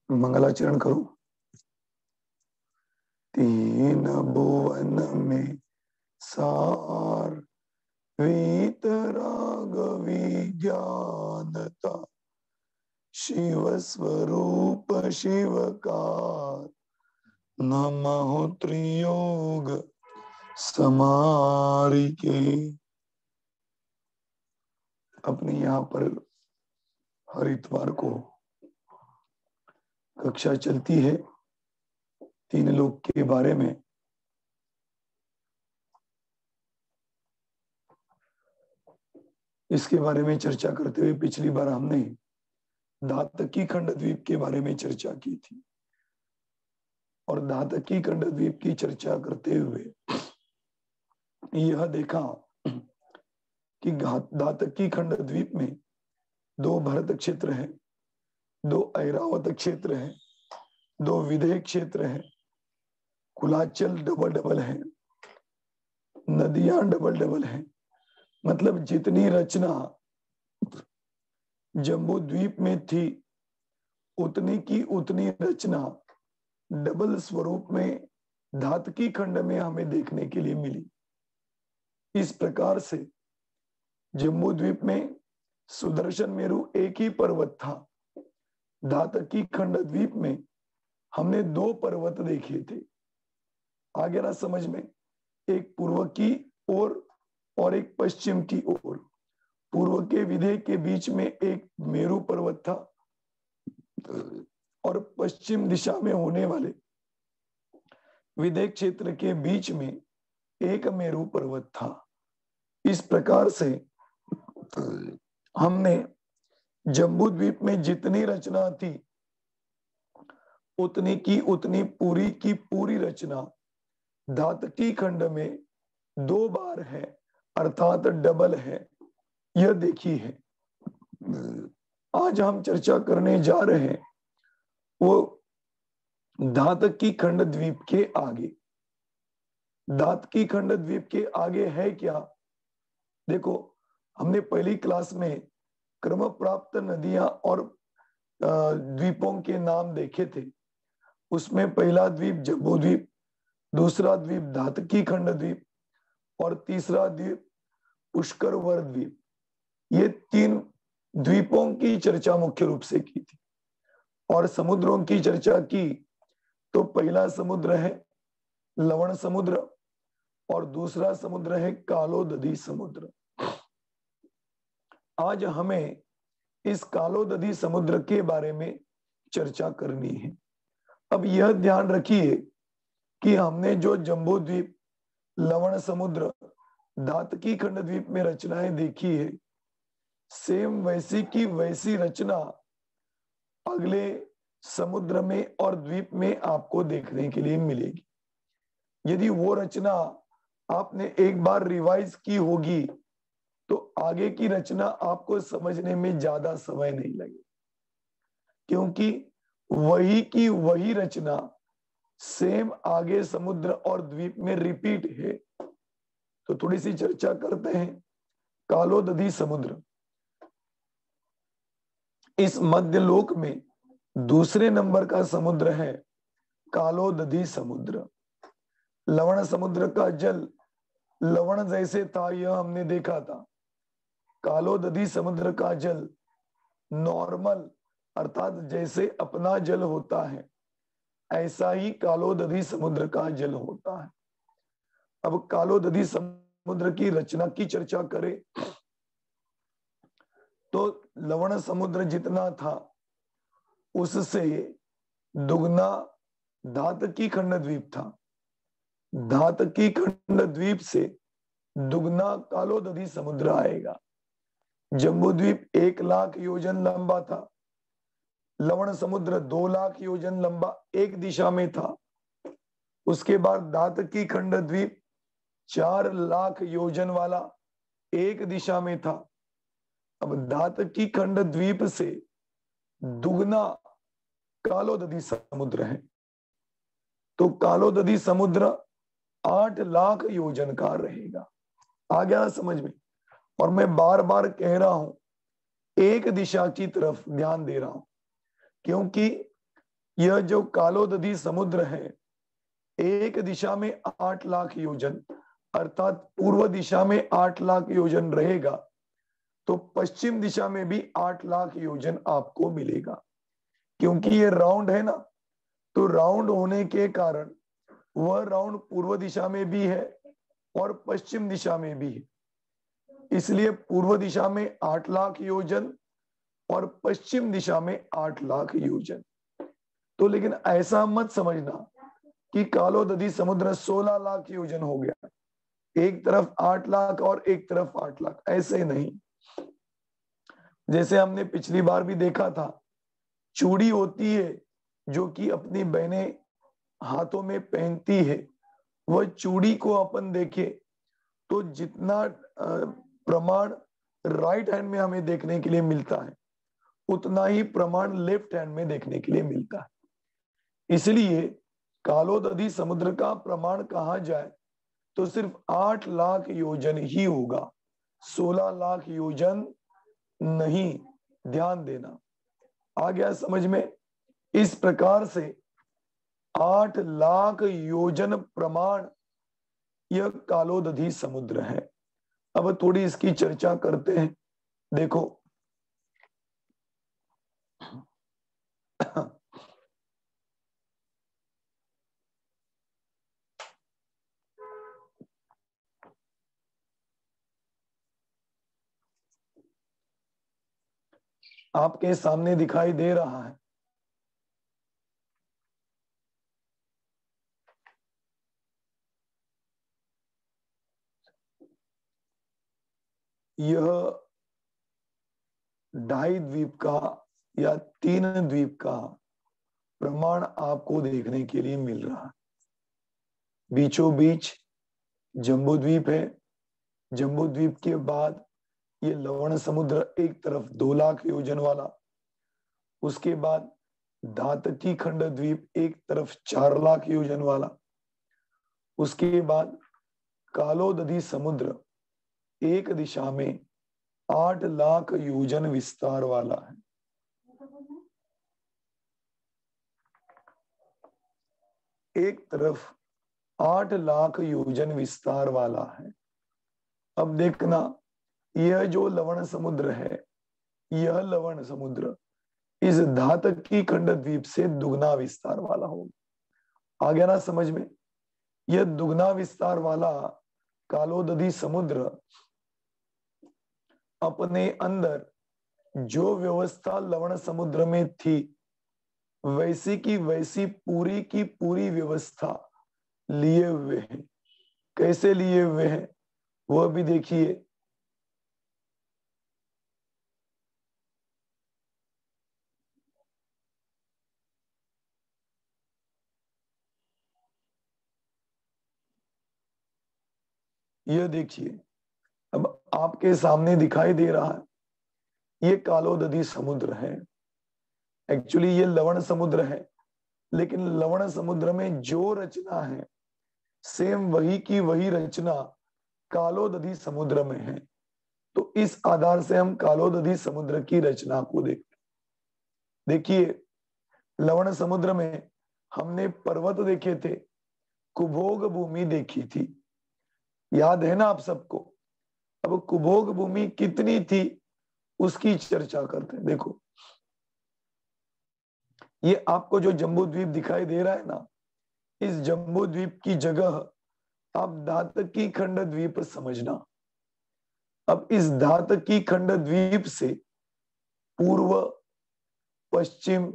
मंगलाचरण करो। तीन भुवन में सार वीतरागवी ज्ञानता शिव स्वरूप शिवकार नमः त्रियोग समारिके। अपने यहाँ पर हर इतवार को कक्षा चलती है तीन लोक के बारे में। इसके बारे में चर्चा करते हुए पिछली बार हमने धातकी खंडद्वीप के बारे में चर्चा की थी और धातकी खंडद्वीप की चर्चा करते हुए यह देखा कि धातकी खंडद्वीप में दो भरत क्षेत्र हैं, दो ऐरावत क्षेत्र हैं, दो विदेह क्षेत्र हैं, कुलाचल डबल डबल है, नदियां डबल डबल है। मतलब जितनी रचना जम्बू द्वीप में थी उतनी की उतनी रचना डबल स्वरूप में धातकी खंड में हमें देखने के लिए मिली। इस प्रकार से जम्बू द्वीप में सुदर्शन मेरु एक ही पर्वत था। धातकी खंड द्वीप में हमने दो पर्वत देखे थे। आगे ना समझ में, एक पूर्व की ओर और एक पश्चिम की ओर। पूर्व के विदेह के बीच में एक मेरु पर्वत था और पश्चिम दिशा में होने वाले विदेह क्षेत्र के बीच में एक मेरु पर्वत था। इस प्रकार से हमने जम्बू द्वीप में जितनी रचना थी उतनी की उतनी पूरी की पूरी रचना धातकी खंड में दो बार है, अर्थात डबल है, यह देखी है। आज हम चर्चा करने जा रहे हैं वो धातकी खंड द्वीप के आगे। धातकी खंड द्वीप के आगे है क्या? देखो, हमने पहली क्लास में क्रम प्राप्त नदियां और द्वीपों के नाम देखे थे। उसमें पहला द्वीप जम्बू द्वीप, दूसरा द्वीप धातकी खंड द्वीप और तीसरा द्वीप पुष्करवर द्वीप। ये तीन द्वीपों की चर्चा मुख्य रूप से की थी। और समुद्रों की चर्चा की तो पहला समुद्र है लवण समुद्र और दूसरा समुद्र है कालोदधी समुद्र। आज हमें इस कालोदधी समुद्र के बारे में चर्चा करनी है। अब यह ध्यान रखिए कि हमने जो जम्बू द्वीप, लवण समुद्र, धातकी खंड द्वीप में रचनाएं देखी है, सेम वैसी की वैसी रचना अगले समुद्र में और द्वीप में आपको देखने के लिए मिलेगी। यदि वो रचना आपने एक बार रिवाइज की होगी तो आगे की रचना आपको समझने में ज्यादा समय नहीं लगे, क्योंकि वही की वही रचना सेम आगे समुद्र और द्वीप में रिपीट है। तो थोड़ी सी चर्चा करते हैं। कालोदधी समुद्र इस मध्य लोक में दूसरे नंबर का समुद्र है कालोदधी समुद्र। लवण समुद्र का जल लवण जैसे था, यह हमने देखा था। कालोदधी समुद्र का जल नॉर्मल अर्थात जैसे अपना जल होता है ऐसा ही कालोदधी समुद्र का जल होता है। अब कालोदधी समुद्र की रचना की चर्चा करें तो लवण समुद्र जितना था उससे दुगना धातकी खंड द्वीप था। धातकी खंड द्वीप से दुगना कालोदधी समुद्र आएगा। जम्बू द्वीप 1 लाख योजन लंबा था, लवण समुद्र 2 लाख योजन लंबा एक दिशा में था। उसके बाद धातकी खंड द्वीप 4 लाख योजन वाला एक दिशा में था। अब धातकी खंड द्वीप से दुगना कालोदधी समुद्र है, तो कालोदधी समुद्र 8 लाख योजन का रहेगा। आ गया समझ में? और मैं बार बार कह रहा हूं एक दिशा की तरफ ध्यान दे रहा हूं, क्योंकि यह जो कालोदधि समुद्र है, एक दिशा में 8 लाख योजन अर्थात पूर्व दिशा में 8 लाख योजन रहेगा, तो पश्चिम दिशा में भी 8 लाख योजन आपको मिलेगा। क्योंकि ये राउंड है ना, तो राउंड होने के कारण वह राउंड पूर्व दिशा में भी है और पश्चिम दिशा में भी है, इसलिए पूर्व दिशा में 8 लाख योजन और पश्चिम दिशा में 8 लाख योजन। तो लेकिन ऐसा मत समझना कि कालोदधि समुद्र 16 लाख योजन हो गया, एक तरफ 8 लाख और एक तरफ 8 लाख, ऐसे नहीं। जैसे हमने पिछली बार भी देखा था, चूड़ी होती है जो कि अपनी बहनें हाथों में पहनती है, वह चूड़ी को अपन देखे तो जितना प्रमाण राइट हैंड में हमें देखने के लिए मिलता है, उतना ही प्रमाण लेफ्ट हैंड में देखने के लिए मिलता है। इसलिए कालोदधि समुद्र का प्रमाण कहा जाए तो सिर्फ 8 लाख योजन ही होगा, 16 लाख योजन नहीं, ध्यान देना। आ गया समझ में? इस प्रकार से 8 लाख योजन प्रमाण यह कालोदधि समुद्र है। अब थोड़ी इसकी चर्चा करते हैं। देखो आपके सामने दिखाई दे रहा है, यह 2.5 द्वीप का या 3 द्वीप का प्रमाण आपको देखने के लिए मिल रहा है। बीचों बीच जम्बू द्वीप है, जम्बू द्वीप के बाद ये लवण समुद्र एक तरफ 2 लाख योजन वाला, उसके बाद धातकी खंड द्वीप एक तरफ 4 लाख योजन वाला, उसके बाद कालोदधि समुद्र एक दिशा में 8 लाख योजन विस्तार वाला है। एक तरफ 8 लाख योजन विस्तार वाला है। अब देखना, यह जो लवण समुद्र है, यह लवण समुद्र इस धातकी खंड द्वीप से दुगना विस्तार वाला होगा। आ गया ना समझ में? यह दुगना विस्तार वाला कालोदधि समुद्र अपने अंदर जो व्यवस्था लवण समुद्र में थी, वैसी की वैसी पूरी की पूरी व्यवस्था लिए हुए हैं। कैसे लिए हुए हैं वह भी देखिए। यह देखिए, अब आपके सामने दिखाई दे रहा है, ये कालोदधि समुद्र है। एक्चुअली ये लवण समुद्र है, लेकिन लवण समुद्र में जो रचना है सेम वही की वही रचना कालोदधि समुद्र में है। तो इस आधार से हम कालोदधि समुद्र की रचना को देखते। देखिए, लवण समुद्र में हमने पर्वत देखे थे, कुभोग भूमि देखी थी, याद है ना आप सबको? अब कुभोग भूमि कितनी थी उसकी चर्चा करते हैं। देखो, ये आपको जो जम्बू द्वीप दिखाई दे रहा है ना, इस जम्बू द्वीप की जगह आप धातकी खंड द्वीप समझना। अब इस धातकी खंड द्वीप से पूर्व, पश्चिम,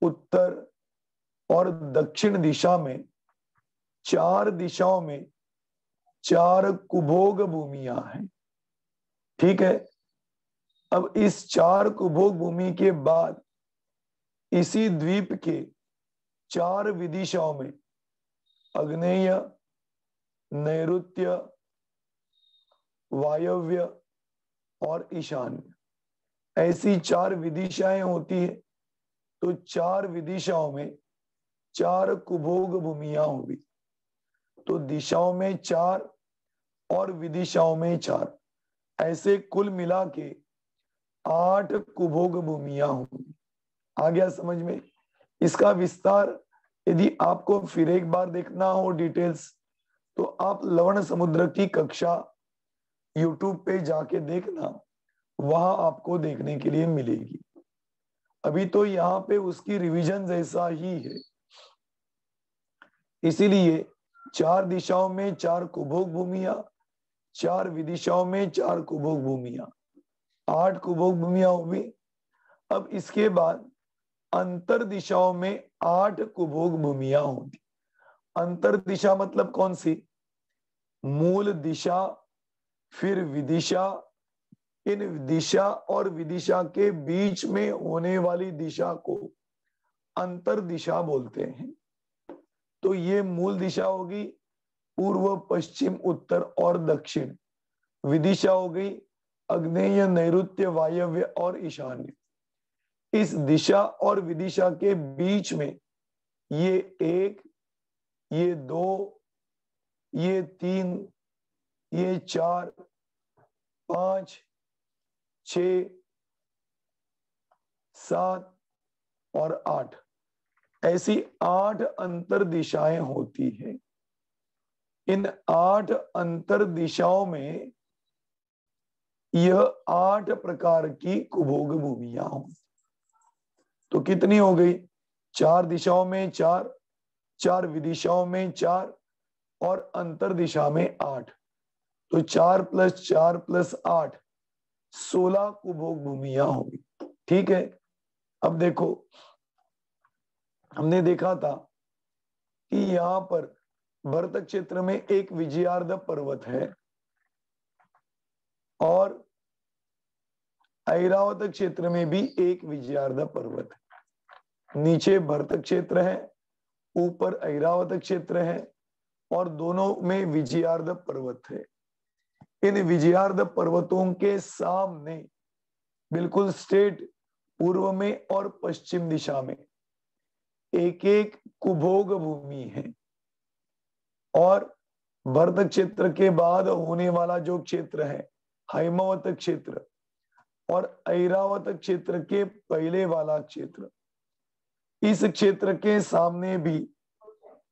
उत्तर और दक्षिण दिशा में 4 दिशाओं में 4 कुभोग भूमियां हैं। ठीक है? अब इस 4 कुभोग भूमि के बाद इसी द्वीप के 4 विदिशाओं में आग्नेय, नैऋत्य, वायव्य और ईशान्य, ऐसी 4 विदिशाएं होती है। तो 4 विदिशाओं में 4 कुभोग भूमियां होगी। तो दिशाओं में 4 और विदिशाओं में 4, ऐसे कुल मिला के 8 कुभोग भूमियां होंगी। आ गया समझ में? इसका विस्तार यदि आपको फिर एक बार देखना हो डिटेल्स, तो आप लवण समुद्र की कक्षा यूट्यूब पे जाके देखना, वहां आपको देखने के लिए मिलेगी। अभी तो यहाँ पे उसकी रिवीजन जैसा ही है। इसीलिए 4 दिशाओं में 4 कुभोग भूमिया, 4 विदिशाओं में 4 कुभोग भूमिया, 8 कुभोग भूमिया हुई। अब इसके बाद अंतर दिशाओं में 8 कुभोग भूमिया होंगी। अंतर दिशा मतलब कौन सी? मूल दिशा, फिर विदिशा, इन दिशा और विदिशा के बीच में होने वाली दिशा को अंतर दिशा बोलते हैं। तो ये मूल दिशा होगी, पूर्व, पश्चिम, उत्तर और दक्षिण। विदिशा हो गई आग्नेय, नैऋत्य, वायव्य और ईशान्य। इस दिशा और विदिशा के बीच में ये 1, ये 2, ये 3, ये 4, 5, 6, 7 और 8, ऐसी 8 अंतर दिशाएं होती है। इन 8 अंतर दिशाओं में यह 8 प्रकार की कुभोग भूमियां होंगी। तो कितनी हो गई? 4 दिशाओं में 4, 4 विदिशाओं में 4 और अंतर दिशा में 8। तो 4 + 4 + 8, 16 कुभोग भूमियां होंगी। ठीक है। अब देखो, हमने देखा था कि यहां पर भरत क्षेत्र में एक विजयार्ध पर्वत है और ऐरावत क्षेत्र में भी एक विजयार्ध पर्वत है। नीचे भरत क्षेत्र है, ऊपर ऐरावत क्षेत्र है और दोनों में विजयार्ध पर्वत है। इन विजयार्ध पर्वतों के सामने बिल्कुल स्ट्रेट पूर्व में और पश्चिम दिशा में एक एक कुभोग भूमि है। और भरत क्षेत्र के बाद होने वाला जो क्षेत्र है हैमवत क्षेत्र और ऐरावत क्षेत्र के पहले वाला क्षेत्र, इस क्षेत्र के सामने भी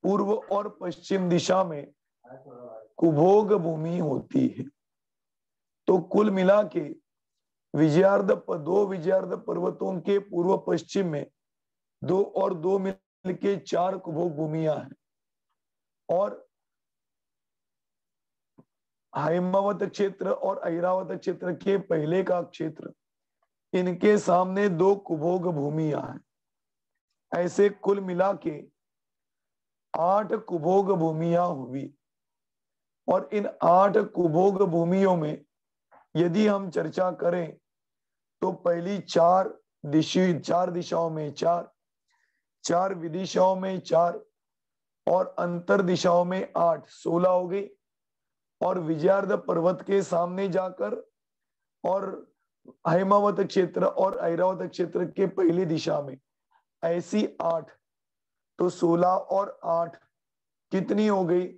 पूर्व और पश्चिम दिशा में कुभोग भूमि होती है। तो कुल मिला के दो विजयार्ध पर्वतों के पूर्व पश्चिम में 2 और 2 मिलके 4 कुभोग भूमियां हैं। और हैमवत क्षेत्र और ऐरावत क्षेत्र के पहले का क्षेत्र, इनके सामने 2 कुभोग भूमियां हैं। ऐसे कुल मिला के 8 कुभोग भूमियां हुई। और इन 8 कुभोग भूमियों में यदि हम चर्चा करें तो पहली 4 दिशाओं में 4, 4 विदिशाओं में 4 और अंतर दिशाओं में 8, 16 हो गई। और विजयार्ध पर्वत के सामने जाकर और हैमावत क्षेत्र और ऐरावत क्षेत्र के पहली दिशा में ऐसी 8, तो 16 और 8 कितनी हो गई?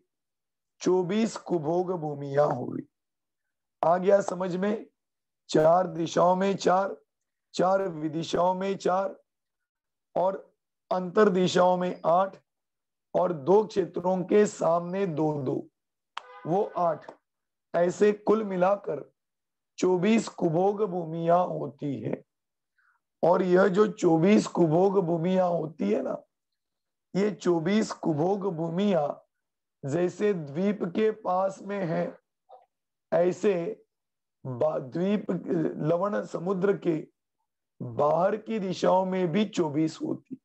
24 कुभोग भूमियां हो गई। आ गया समझ में? 4 दिशाओं में 4, 4 विदिशाओं में 4 और अंतर दिशाओं में 8 और 2 क्षेत्रों के सामने 2-2, वो 8। ऐसे कुल मिलाकर 24 कुभोग भूमियां होती है। और यह जो 24 कुभोग भूमियां होती है ना, ये 24 कुभोग भूमियां जैसे द्वीप के पास में है, ऐसे द्वीप लवण समुद्र के बाहर की दिशाओं में भी 24 होती।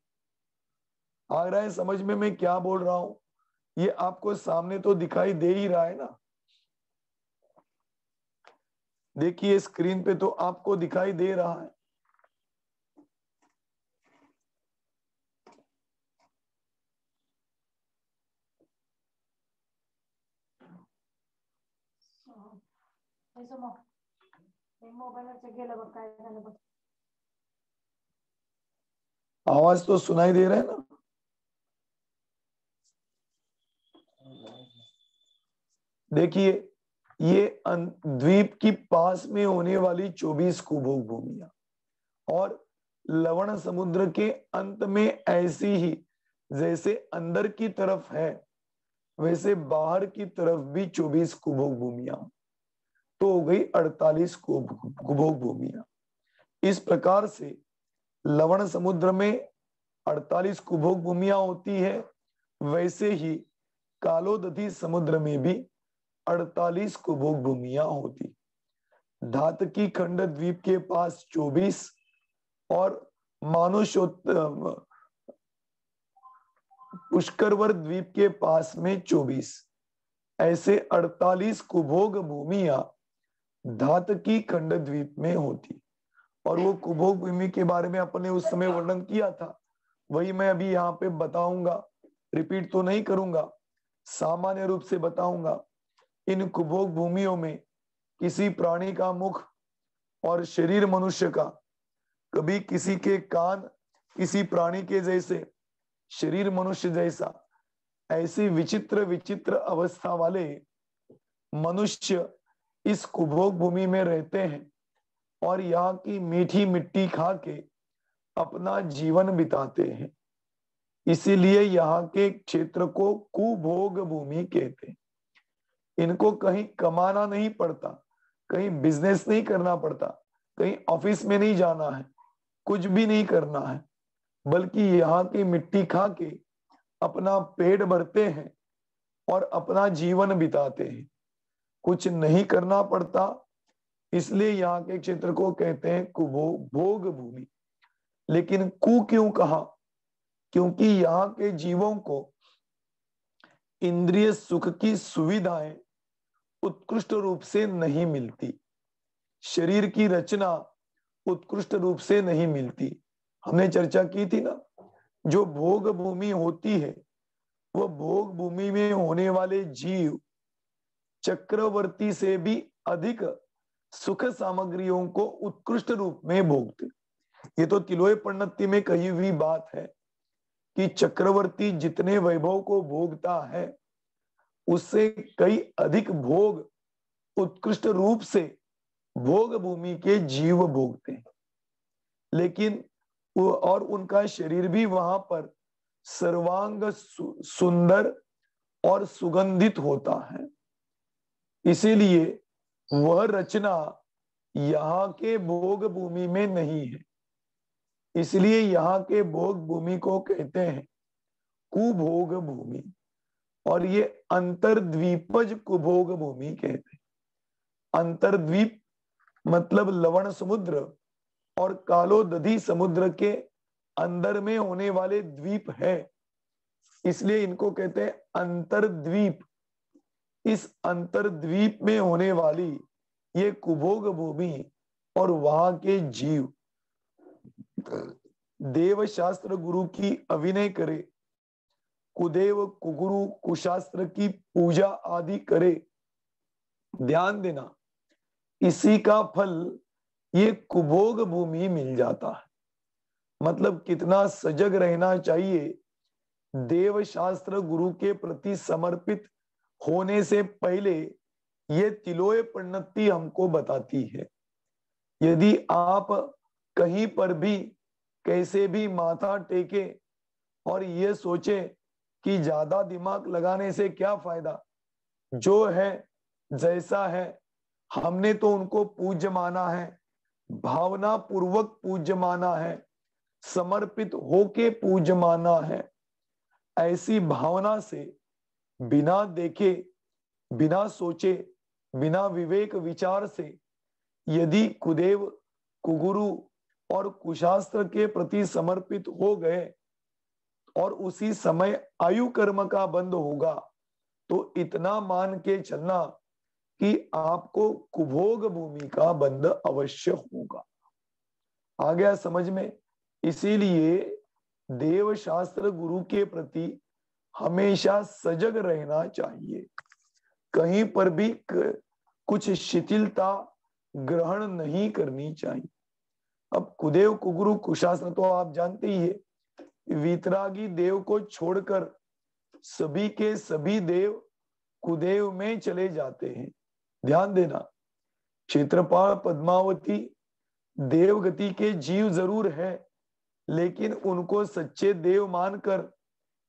आ रहा है समझ में मैं क्या बोल रहा हूं? ये आपको सामने तो दिखाई दे ही रहा है ना। देखिए स्क्रीन पे तो आपको दिखाई दे रहा है। आवाज तो सुनाई दे रहा है ना? देखिए ये द्वीप की पास में होने वाली 24 कुभोग भूमियां, और लवण समुद्र के अंत में ऐसी ही जैसे अंदर की तरफ है वैसे बाहर की तरफ भी 24 कुभोग भूमियां, तो हो गई 48 कुभोग भूमियां। इस प्रकार से लवण समुद्र में 48 कुभोग भूमियां होती है, वैसे ही कालोदधी समुद्र में भी 48 कुभोग भूमियां होती। धातकी खंड द्वीप के पास 24 और पुष्करवर द्वीप के पास में 24, ऐसे 48 कुभोग भूमियां धातकी खंड द्वीप में होती। और वो कुभोग भूमि के बारे में अपने उस समय वर्णन किया था, वही मैं अभी यहाँ पे बताऊंगा, रिपीट तो नहीं करूंगा, सामान्य रूप से बताऊंगा। इन कुभोग भूमियों में किसी प्राणी का मुख और शरीर मनुष्य का, कभी किसी के कान किसी प्राणी के जैसे, शरीर मनुष्य जैसा, ऐसी विचित्र विचित्र अवस्था वाले मनुष्य इस कुभोग भूमि में रहते हैं और यहाँ की मीठी मिट्टी खा के अपना जीवन बिताते हैं। इसीलिए यहाँ के क्षेत्र को कुभोग भूमि कहते हैं। इनको कहीं कमाना नहीं पड़ता, कहीं बिजनेस नहीं करना पड़ता, कहीं ऑफिस में नहीं जाना है, कुछ भी नहीं करना है, बल्कि यहाँ की मिट्टी खा के अपना पेट भरते हैं और अपना जीवन बिताते हैं। कुछ नहीं करना पड़ता, इसलिए यहाँ के क्षेत्र को कहते हैं कुभोग भूमि। लेकिन कु क्यों कहा? क्योंकि यहाँ के जीवों को इंद्रिय सुख की सुविधाएं उत्कृष्ट रूप से नहीं मिलती, शरीर की रचना उत्कृष्ट रूप से नहीं मिलती। हमने चर्चा की थी ना, जो भोग भूमि होती है वह भोग भूमि में होने वाले जीव चक्रवर्ती से भी अधिक सुख सामग्रियों को उत्कृष्ट रूप में भोगते। ये तो तिलोय प्रणति में कही हुई बात है कि चक्रवर्ती जितने वैभव को भोगता है उससे कई अधिक भोग उत्कृष्ट रूप से भोग भूमि के जीव भोगते हैं। लेकिन और उनका शरीर भी वहां पर सर्वांग सुंदर और सुगंधित होता है, इसीलिए वह रचना यहाँ के भोग भूमि में नहीं है। इसलिए यहाँ के भोग भूमि को कहते हैं कुभोग भूमि, और ये अंतर्द्वीपज कुभोग भूमि कहते हैं। अंतर्द्वीप मतलब लवण समुद्र और कालोदधी समुद्र के अंदर में होने वाले द्वीप है, इसलिए इनको कहते हैं अंतर्द्वीप। इस अंतर्द्वीप में होने वाली ये कुभोग भूमि और वहां के जीव देव शास्त्र गुरु की अभिनय करे, कुदेव कुगुरु कुशास्त्र की पूजा आदि करे, ध्यान देना, इसी का फल ये कुभोग भूमि मिल जाता है। मतलब कितना सजग रहना चाहिए देव शास्त्र गुरु के प्रति समर्पित होने से पहले, ये तिलोय प्रणति हमको बताती है। यदि आप कहीं पर भी कैसे भी माथा टेके और ये सोचे कि ज्यादा दिमाग लगाने से क्या फायदा, जो है जैसा है, हमने तो उनको पूज्य माना है, भावना पूर्वक पूज्य माना है, समर्पित होके पूज्य माना है, ऐसी भावना से बिना देखे, बिना सोचे, बिना विवेक विचार से यदि कुदेव कुगुरु और कुशास्त्र के प्रति समर्पित हो गए और उसी समय आयु कर्म का बंद होगा, तो इतना मान के चलना कि आपको कुभोग भूमि का बंद अवश्य होगा। आ गया समझ में? इसीलिए देव शास्त्र गुरु के प्रति हमेशा सजग रहना चाहिए, कहीं पर भी कुछ शिथिलता ग्रहण नहीं करनी चाहिए। अब कुदेव कुगुरु कुशास्त्र तो आप जानते ही है, वीतरागी देव को छोड़कर सभी के सभी देव कुदेव में चले जाते हैं। ध्यान देना, क्षेत्रपाल पद्मावती देवगति के जीव जरूर है, लेकिन उनको सच्चे देव मानकर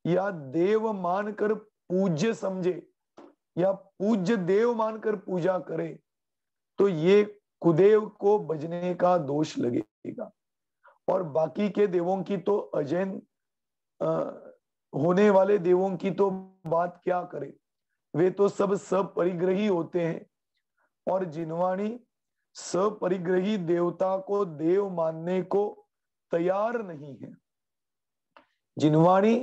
या देव मानकर पूज्य समझे या पूज्य देव मानकर पूजा करे तो ये कुदेव को बजने का दोष लगेगा। और बाकी के देवों की तो अजैन होने वाले देवों की तो बात क्या करे, वे तो सब सपरिग्रही होते हैं। और जिनवाणी सपरिग्रही देवता को देव मानने को तैयार नहीं है। जिनवाणी,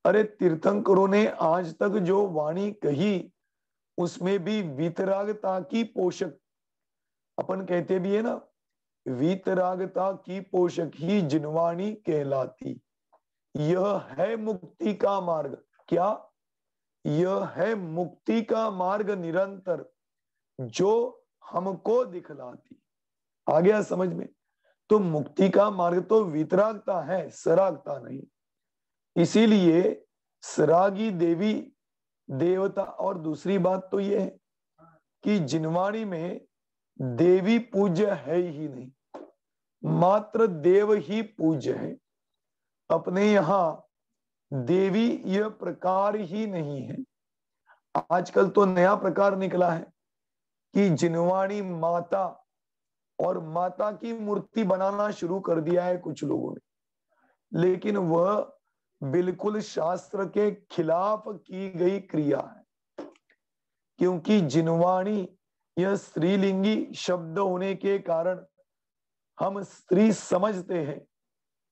अरे तीर्थंकरों ने आज तक जो वाणी कही उसमें भी वीतरागता की पोषक, अपन कहते भी है ना, वीतरागता की पोषक ही जिनवाणी कहलाती। यह है मुक्ति का मार्ग। क्या? यह है मुक्ति का मार्ग निरंतर जो हमको दिखलाती। आ गया समझ में? तो मुक्ति का मार्ग तो वितरागता है, सरागता नहीं। इसीलिए सरागी देवी देवता। और दूसरी बात तो यह है कि जिनवाणी में देवी पूज्य है ही नहीं, मात्र देव ही पूज्य है। अपने यहां देवी यह प्रकार ही नहीं है। आजकल तो नया प्रकार निकला है कि जिनवाणी माता और माता की मूर्ति बनाना शुरू कर दिया है कुछ लोगों ने, लेकिन वह बिल्कुल शास्त्र के खिलाफ की गई क्रिया है। क्योंकि जिनवाणी यह स्त्रीलिंगी शब्द होने के कारण हम स्त्री समझते हैं,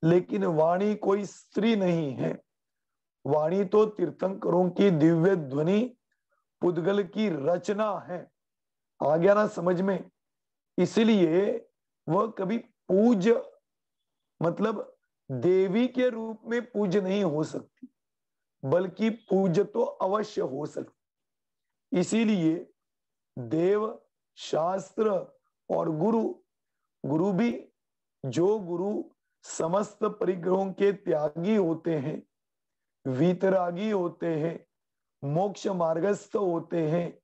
लेकिन वाणी कोई स्त्री नहीं है। वाणी तो तीर्थंकरों की दिव्य ध्वनि पुद्गल की रचना है। आ गया ना समझ में? इसलिए वह कभी पूज्य मतलब देवी के रूप में पूज्य नहीं हो सकती, बल्कि पूज्य तो अवश्य हो सकती। इसीलिए देव, शास्त्र और गुरु, गुरु भी, जो गुरु समस्त परिग्रहों के त्यागी होते हैं, वीतरागी होते हैं, मोक्ष मार्गस्थ होते हैं,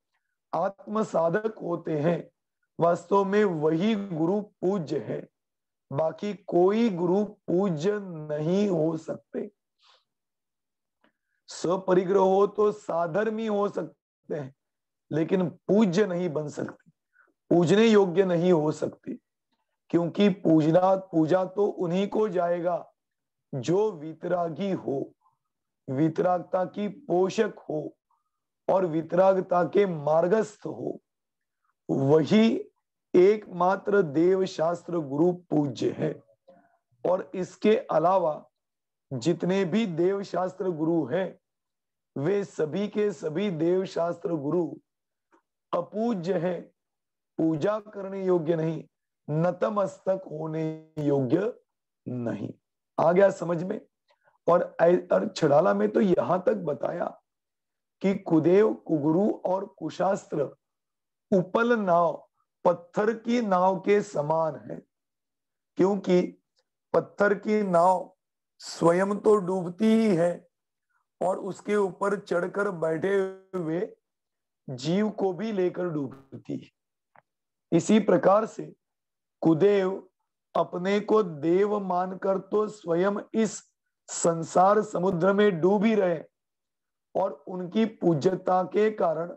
आत्म साधक होते हैं, वास्तव में वही गुरु पूज्य है। बाकी कोई गुरु पूज्य नहीं हो सकते। सपरिग्रह हो तो साधर्मी हो सकते हैं, लेकिन पूज्य नहीं बन सकते, पूजने योग्य नहीं हो सकते। क्योंकि पूजा तो उन्हीं को जाएगा जो वितरागी हो, वितरागता की पोषक हो और वितरागता के मार्गस्थ हो। वही एकमात्र देव शास्त्र गुरु पूज्य है। और इसके अलावा जितने भी देव शास्त्र गुरु हैं, वे सभी के सभी देव शास्त्र गुरु अपूज्य है, पूजा करने योग्य नहीं, नतमस्तक होने योग्य नहीं। आ गया समझ में? और छड़ाला में तो यहां तक बताया कि कुदेव, कुगुरु और कुशास्त्र उपल नाव, पत्थर की नाव के समान है। क्योंकि पत्थर की नाव स्वयं तो डूबती ही है और उसके ऊपर चढ़कर बैठे हुए जीव को भी लेकर डूबती है। इसी प्रकार से कुदेव अपने को देव मानकर तो स्वयं इस संसार समुद्र में डूब ही रहे, और उनकी पूज्यता के कारण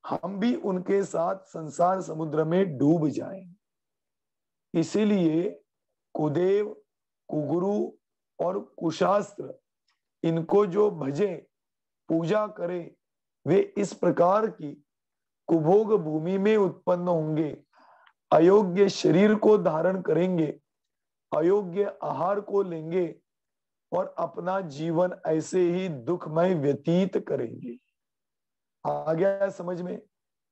हम भी उनके साथ संसार समुद्र में डूब जाएंगे। इसीलिए कुदेव, कुगुरु और कुशास्त्र, इनको जो भजे, पूजा करे, वे इस प्रकार की कुभोग भूमि में उत्पन्न होंगे, अयोग्य शरीर को धारण करेंगे, अयोग्य आहार को लेंगे और अपना जीवन ऐसे ही दुखमय व्यतीत करेंगे। आ गया समझ में?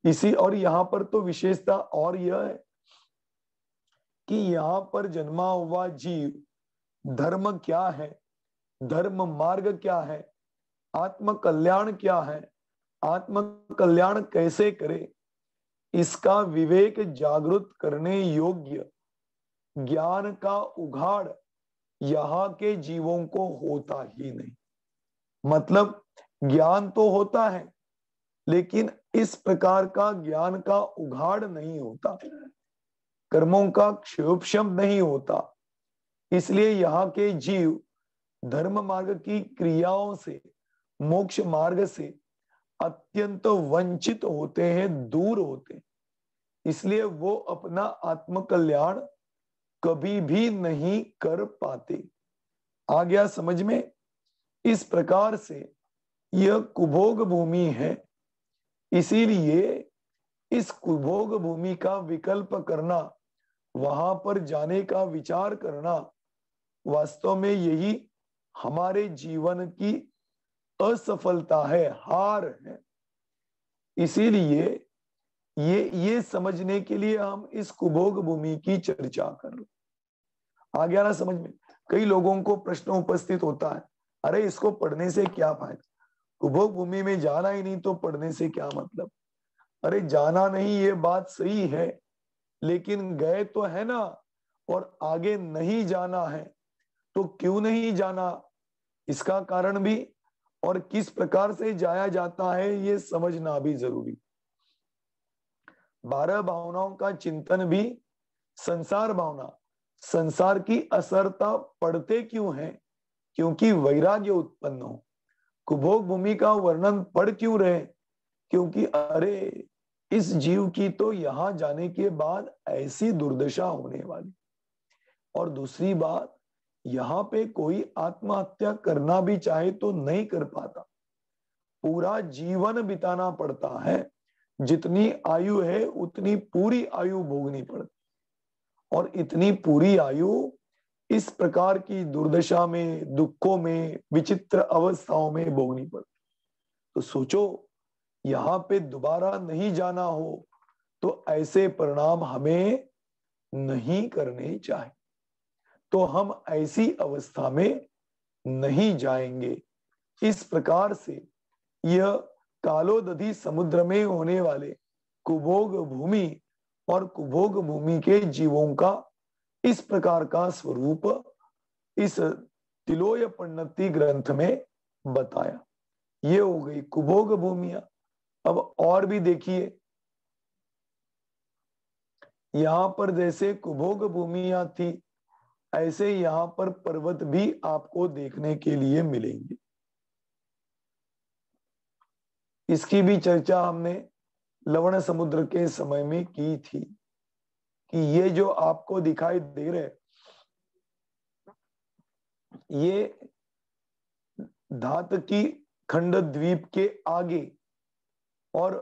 इसी और यहां पर तो विशेषता और यह है कि यहां पर जन्मा हुआ जीव धर्म क्या है, धर्म मार्ग क्या है, आत्म कल्याण क्या है, आत्म कल्याण कैसे करे, इसका विवेक जागृत करने योग्य ज्ञान का उघाड़ यहाँ के जीवों को होता ही नहीं। मतलब ज्ञान तो होता है, लेकिन इस प्रकार का ज्ञान का उघाड़ नहीं होता, कर्मों का क्षोभशम नहीं होता। इसलिए यहाँ के जीव धर्म मार्ग की क्रियाओं से, मोक्ष मार्ग से अत्यंत वंचित होते हैं, दूर होते हैं। इसलिए वो अपना आत्म कल्याण कभी भी नहीं कर पाते। आ गया समझ में? इस प्रकार से यह कुभोग भूमि है। इसीलिए इस कुभोग भूमि का विकल्प करना, वहां पर जाने का विचार करना, वास्तव में यही हमारे जीवन की असफलता है, हार है। इसीलिए ये समझने के लिए हम इस कुभोग भूमि की चर्चा कर रहे। आ गया ना समझ में? कई लोगों को प्रश्न उपस्थित होता है, अरे इसको पढ़ने से क्या फायदा, कुभोग भूमि में जाना ही नहीं तो पढ़ने से क्या मतलब? अरे जाना नहीं, ये बात सही है, लेकिन गए तो है ना, और आगे नहीं जाना है तो क्यों नहीं जाना, इसका कारण भी और किस प्रकार से जाया जाता है ये समझना भी जरूरी। 12 भावनाओं का चिंतन भी संसार भावना, संसार की असरता पढ़ते क्यों है? क्योंकि वैराग्य उत्पन्न हो। कुभोग भूमि का वर्णन पढ़ क्यों रहे? क्योंकि अरे इस जीव की तो यहां जाने के बाद ऐसी दुर्दशा होने वाली। और दूसरी बात, यहाँ पे कोई आत्महत्या करना भी चाहे तो नहीं कर पाता, पूरा जीवन बिताना पड़ता है। जितनी आयु है उतनी पूरी आयु भोगनी पड़ती, और इतनी पूरी आयु इस प्रकार की दुर्दशा में, दुखों में, विचित्र अवस्थाओं में भोगनी पड़ती। तो सोचो, यहाँ पे दोबारा नहीं जाना हो तो ऐसे परिणाम हमें नहीं करने चाहिए। तो हम ऐसी अवस्था में नहीं जाएंगे। इस प्रकार से यह कालोदधि समुद्र में होने वाले कुभोग भूमि और कुभोग भूमि के जीवों का इस प्रकार का स्वरूप इस तिलोय पन्नति ग्रंथ में बताया। ये हो गई कुभोग भूमियां। अब और भी देखिए, यहां पर जैसे कुभोग भूमियां थी, ऐसे यहां पर पर्वत भी आपको देखने के लिए मिलेंगे। इसकी भी चर्चा हमने लवण समुद्र के समय में की थी कि ये जो आपको दिखाई दे रहे, ये धातकी खंड द्वीप के आगे और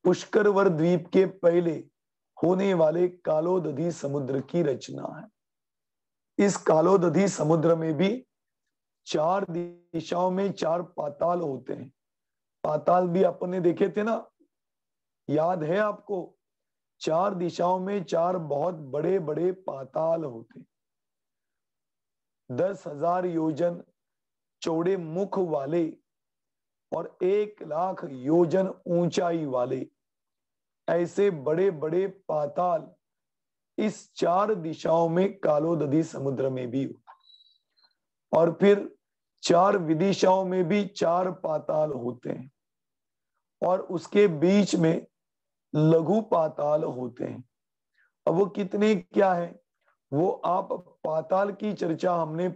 पुष्करवर द्वीप के पहले होने वाले कालोदधि समुद्र की रचना है। इस कालोदधि समुद्र में भी 4 दिशाओं में 4 पाताल होते हैं। पाताल भी अपन ने देखे थे ना, याद है आपको? 4 दिशाओं में 4 बहुत बड़े बड़े पाताल होते, 10,000 योजन चौड़े मुख वाले और 1,00,000 योजन ऊंचाई वाले ऐसे बड़े बड़े पाताल इस 4 दिशाओं में कालोदधि समुद्र में भी, और फिर 4 विदिशाओं में भी 4 पाताल होते हैं, और उसके बीच में लघु पाताल होते हैं। अब वो कितने क्या है, वो आप पाताल की चर्चा हमने